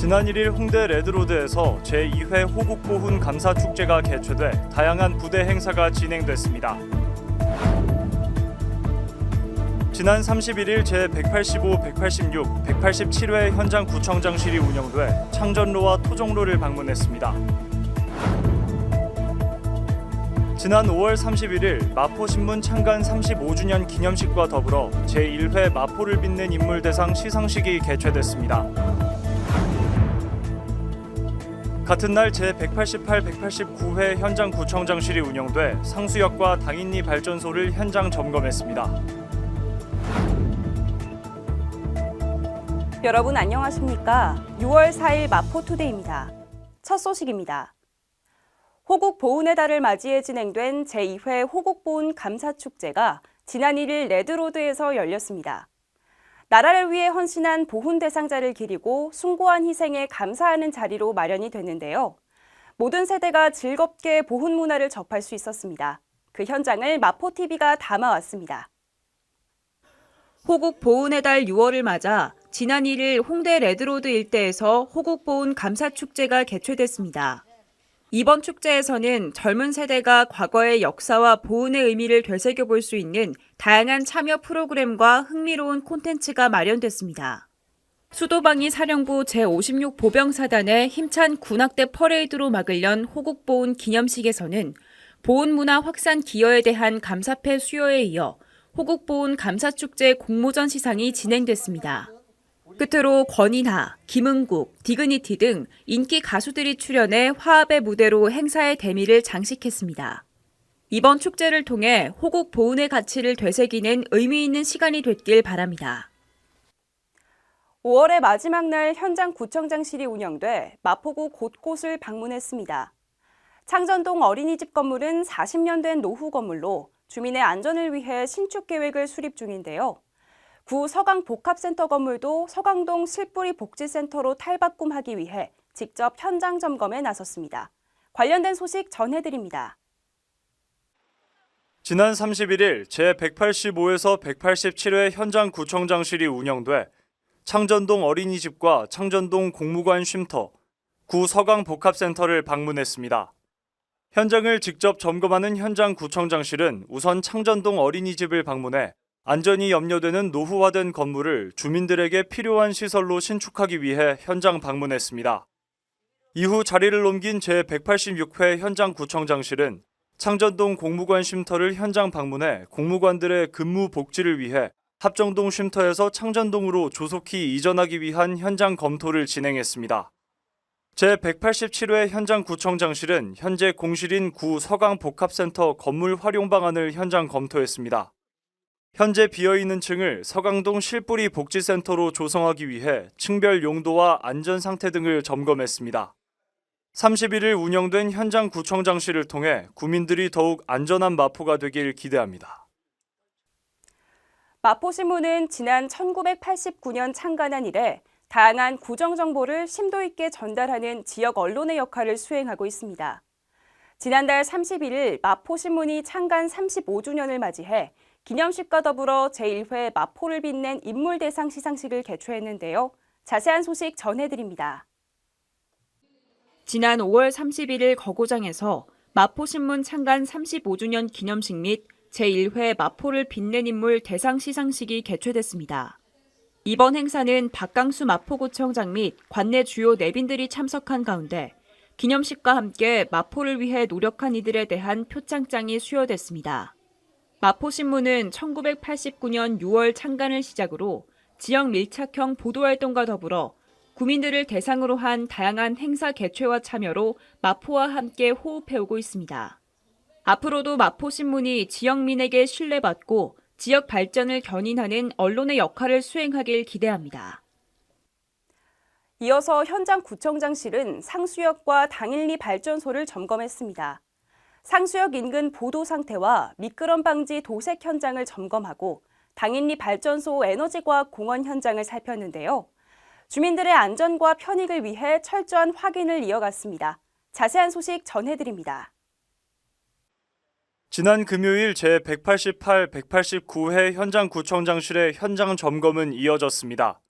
지난 1일 홍대 레드로드에서 제2회 호국보훈 감사축제가 개최돼 다양한 부대 행사가 진행됐습니다. 지난 31일 제185, 186, 187회 현장 구청장실이 운영돼 창전로와 토종로를 방문했습니다. 지난 5월 31일 마포신문 창간 35주년 기념식과 더불어 제1회 마포를 빛낸 인물 대상 시상식이 개최됐습니다. 같은 날 제188, 189회 현장 구청장실이 운영돼 상수역과 당인리 발전소를 현장 점검했습니다. 여러분 안녕하십니까? 6월 4일 마포투데이입니다. 첫 소식입니다. 호국 보훈의 달을 맞이해 진행된 제2회 호국보훈 감사축제가 지난 1일 레드로드에서 열렸습니다. 나라를 위해 헌신한 보훈 대상자를 기리고 숭고한 희생에 감사하는 자리로 마련이 됐는데요. 모든 세대가 즐겁게 보훈 문화를 접할 수 있었습니다. 그 현장을 마포TV가 담아왔습니다. 호국 보훈의 달 6월을 맞아 지난 1일 홍대 레드로드 일대에서 호국 보훈 감사축제가 개최됐습니다. 이번 축제에서는 젊은 세대가 과거의 역사와 보훈의 의미를 되새겨볼 수 있는 다양한 참여 프로그램과 흥미로운 콘텐츠가 마련됐습니다. 수도방위 사령부 제56 보병사단의 힘찬 군악대 퍼레이드로 막을 연 호국보훈 기념식에서는 보훈 문화 확산 기여에 대한 감사패 수여에 이어 호국보훈 감사축제 공모전 시상이 진행됐습니다. 끝으로 권인하, 김은국, 디그니티 등 인기 가수들이 출연해 화합의 무대로 행사의 대미를 장식했습니다. 이번 축제를 통해 호국 보훈의 가치를 되새기는 의미 있는 시간이 됐길 바랍니다. 5월의 마지막 날 현장 구청장실이 운영돼 마포구 곳곳을 방문했습니다. 창전동 어린이집 건물은 40년 된 노후 건물로 주민의 안전을 위해 신축 계획을 수립 중인데요. 구 서강복합센터 건물도 서강동 실뿌리 복지센터로 탈바꿈하기 위해 직접 현장 점검에 나섰습니다. 관련된 소식 전해드립니다. 지난 31일 제185에서 187회 현장 구청장실이 운영돼 창전동 어린이집과 창전동 공무관 쉼터, 구 서강복합센터를 방문했습니다. 현장을 직접 점검하는 현장 구청장실은 우선 창전동 어린이집을 방문해 안전이 염려되는 노후화된 건물을 주민들에게 필요한 시설로 신축하기 위해 현장 방문했습니다. 이후 자리를 옮긴 제186회 현장 구청장실은 창전동 공무관 쉼터를 현장 방문해 공무관들의 근무 복지를 위해 합정동 쉼터에서 창전동으로 조속히 이전하기 위한 현장 검토를 진행했습니다. 제187회 현장 구청장실은 현재 공실인 구 서강복합센터 건물 활용 방안을 현장 검토했습니다. 현재 비어있는 층을 서강동 실뿌리 복지센터로 조성하기 위해 층별 용도와 안전 상태 등을 점검했습니다. 31일 운영된 현장 구청장실을 통해 구민들이 더욱 안전한 마포가 되길 기대합니다. 마포신문은 지난 1989년 창간한 이래 다양한 구정 정보를 심도 있게 전달하는 지역 언론의 역할을 수행하고 있습니다. 지난달 31일 마포신문이 창간 35주년을 맞이해 기념식과 더불어 제1회 마포를 빛낸 인물대상 시상식을 개최했는데요. 자세한 소식 전해드립니다. 지난 5월 31일 거고장에서 마포신문 창간 35주년 기념식 및 제1회 마포를 빛낸 인물 대상 시상식이 개최됐습니다. 이번 행사는 박강수 마포구청장 및 관내 주요 내빈들이 참석한 가운데 기념식과 함께 마포를 위해 노력한 이들에 대한 표창장이 수여됐습니다. 마포신문은 1989년 6월 창간을 시작으로 지역 밀착형 보도활동과 더불어 구민들을 대상으로 한 다양한 행사 개최와 참여로 마포와 함께 호흡해오고 있습니다. 앞으로도 마포신문이 지역민에게 신뢰받고 지역 발전을 견인하는 언론의 역할을 수행하길 기대합니다. 이어서 현장 구청장실은 상수역과 당일리 발전소를 점검했습니다. 상수역 인근 보도 상태와 미끄럼 방지 도색 현장을 점검하고 당일리 발전소 에너지과학 공원 현장을 살폈는데요. 주민들의 안전과 편익을 위해 철저한 확인을 이어갔습니다. 자세한 소식 전해드립니다. 지난 금요일 제188, 189회 현장 구청장실의 현장 점검은 이어졌습니다.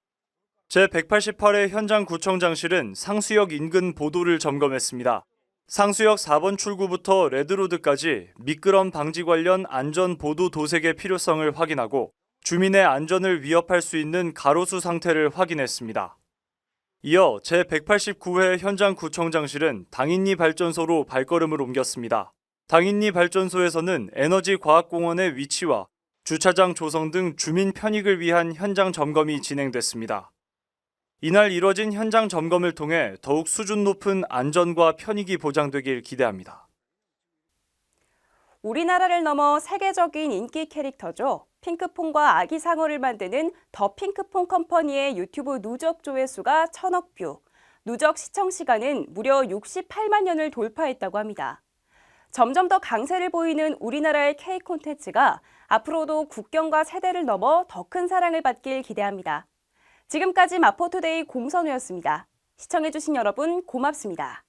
제188회 현장구청장실은 상수역 인근 보도를 점검했습니다. 상수역 4번 출구부터 레드로드까지 미끄럼 방지 관련 안전 보도 도색의 필요성을 확인하고 주민의 안전을 위협할 수 있는 가로수 상태를 확인했습니다. 이어 제189회 현장구청장실은 당인리 발전소로 발걸음을 옮겼습니다. 당인리 발전소에서는 에너지과학공원의 위치와 주차장 조성 등 주민 편익을 위한 현장 점검이 진행됐습니다. 이날 이뤄진 현장 점검을 통해 더욱 수준 높은 안전과 편익이 보장되길 기대합니다. 우리나라를 넘어 세계적인 인기 캐릭터죠. 핑크퐁과 아기 상어를 만드는 더 핑크퐁 컴퍼니의 유튜브 누적 조회수가 1000억 뷰, 누적 시청 시간은 무려 68만 년을 돌파했다고 합니다. 점점 더 강세를 보이는 우리나라의 K 콘텐츠가 앞으로도 국경과 세대를 넘어 더 큰 사랑을 받길 기대합니다. 지금까지 마포투데이 공선우였습니다. 시청해주신 여러분 고맙습니다.